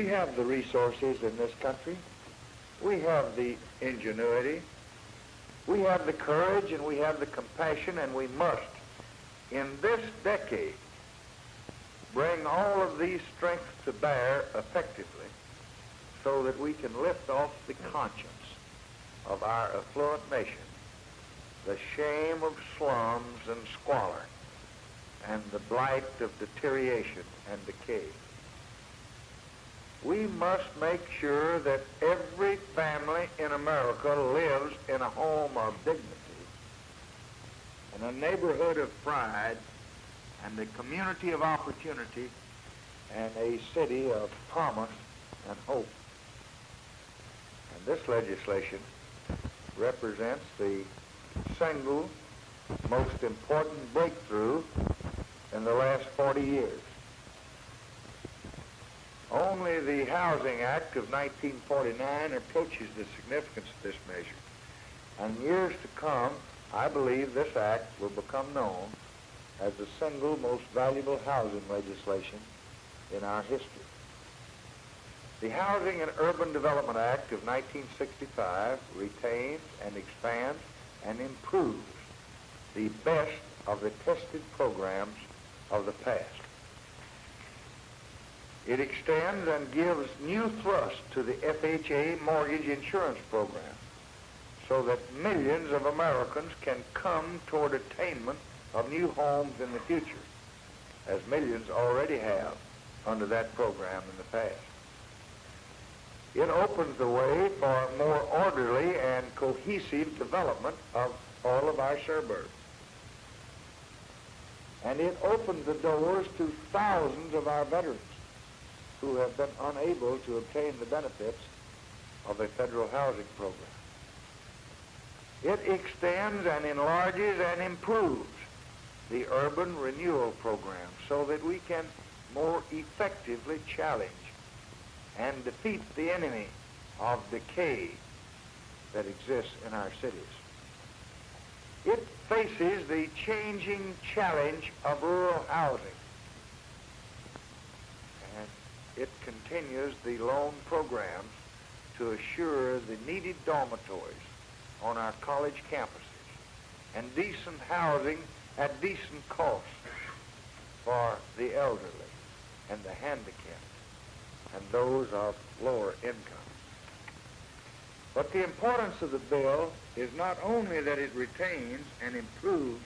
We have the resources in this country. We have the ingenuity. We have the courage and we have the compassion, and we must, in this decade, bring all of these strengths to bear effectively so that we can lift off the conscience of our affluent nation the shame of slums and squalor and the blight of deterioration and decay. We must make sure that every family in America lives in a home of dignity, in a neighborhood of pride, and a community of opportunity, and a city of promise and hope. And this legislation represents the single most important breakthrough in the last 40 years. Only the Housing Act of 1949 approaches the significance of this measure. And in years to come, I believe this act will become known as the single most valuable housing legislation in our history. The Housing and Urban Development Act of 1965 retains and expands and improves the best of the tested programs of the past. It extends and gives new thrust to the FHA mortgage insurance program so that millions of Americans can come toward attainment of new homes in the future, as millions already have under that program in the past. It opens the way for more orderly and cohesive development of all of our suburbs. And it opens the doors to thousands of our veterans who have been unable to obtain the benefits of a federal housing program. It extends and enlarges and improves the urban renewal program so that we can more effectively challenge and defeat the enemy of decay that exists in our cities. It faces the changing challenge of rural housing, and it continues the loan programs to assure the needed dormitories on our college campuses and decent housing at decent cost for the elderly and the handicapped and those of lower income. But the importance of the bill is not only that it retains and improves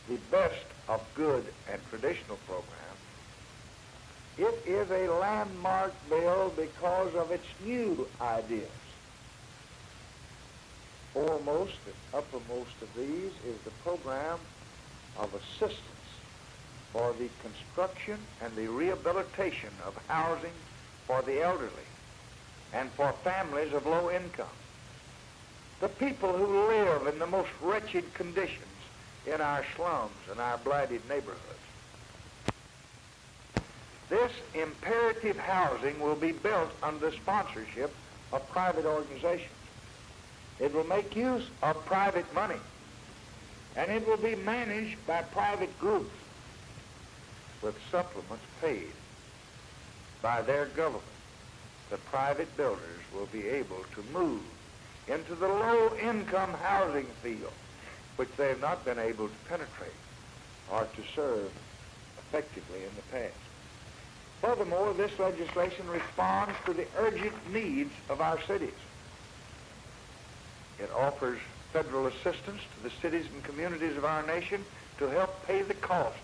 the best of good and traditional programs, it is a landmark bill because of its new ideas. Foremost and uppermost of these is the program of assistance for the construction and the rehabilitation of housing for the elderly and for families of low income, the people who live in the most wretched conditions in our slums and our blighted neighborhoods. This imperative housing will be built under the sponsorship of private organizations. It will make use of private money, and it will be managed by private groups with supplements paid by their government. The private builders will be able to move into the low-income housing field, which they have not been able to penetrate or to serve effectively in the past. Furthermore, this legislation responds to the urgent needs of our cities. It offers federal assistance to the cities and communities of our nation to help pay the cost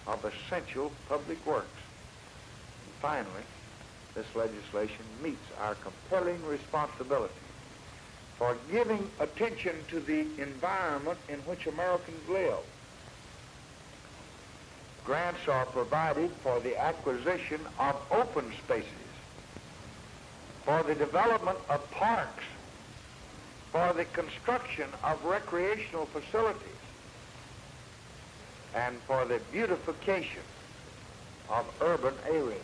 of essential public works. And finally, this legislation meets our compelling responsibility for giving attention to the environment in which Americans live. Grants are provided for the acquisition of open spaces, for the development of parks, for the construction of recreational facilities, and for the beautification of urban areas.